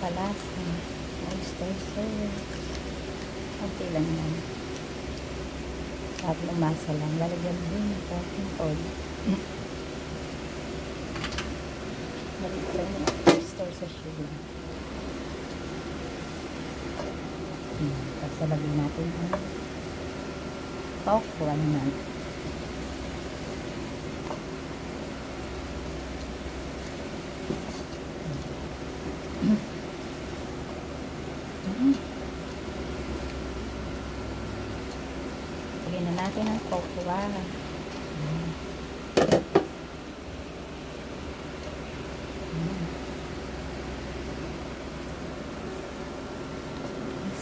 kalasa. Oyster sauce. Okay lang yan. Sarap ng masa lang. Lalagyan din ng konting oil. Balik lang yung oyster sa sugar. Tapos lalagyan natin ang tokwa naman. Lagyan na natin ang tokwa.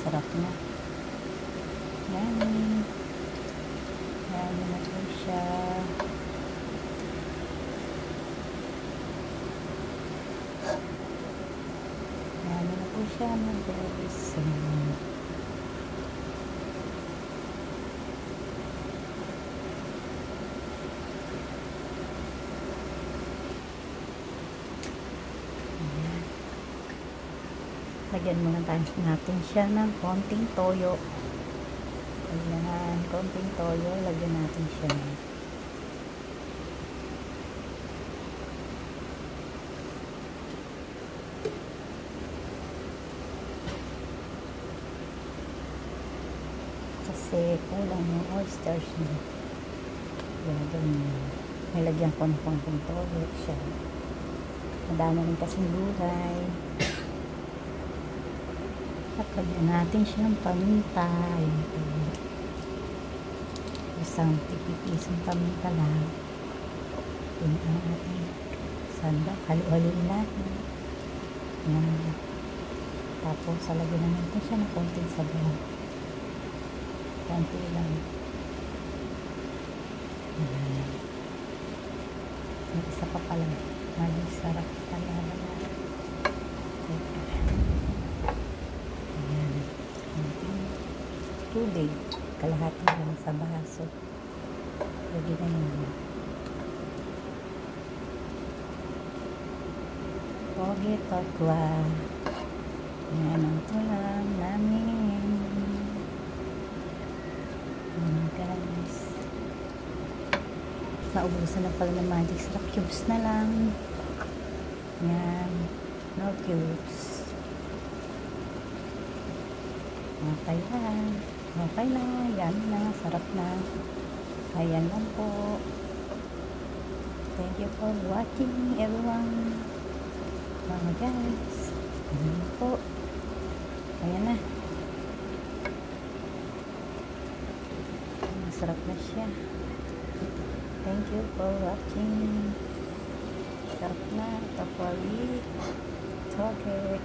Sarap na. Yummy. Yummy na po siya. Yummy na po siya. Mag-release. Lagyan muna natin siya ng konting toyo. Ayan, konting toyo. Lagyan natin siya. Kasi kulang yung oysters niya. Nilagyan ko ng konting toyo siya. Madami rin kasing gulay. At lagyan natin siyang paminta. Isang tipipisang paminta lang. Yun ang ating sandok. Halu-haluin natin. Yan. Tapos lagyan natin siya ng konting sabaw. Konti lang. Yan. May isa pa pala. Sarap talaga. Tubig, kalahati lang sa baso. Lagyan na yun. Pogi tokwa. Yan ang ulam namin. Guys. Naubusan na pala ng magic sarap. Cubes na lang. Yan. No cubes. Okay lang. Okay na, yan na, sarap na. Ayan lang po. Thank you for watching everyone. Mga guys. Ayan po. Ayan na. Masarap na siya. Thank you for watching. Sarap na. Tapos okay.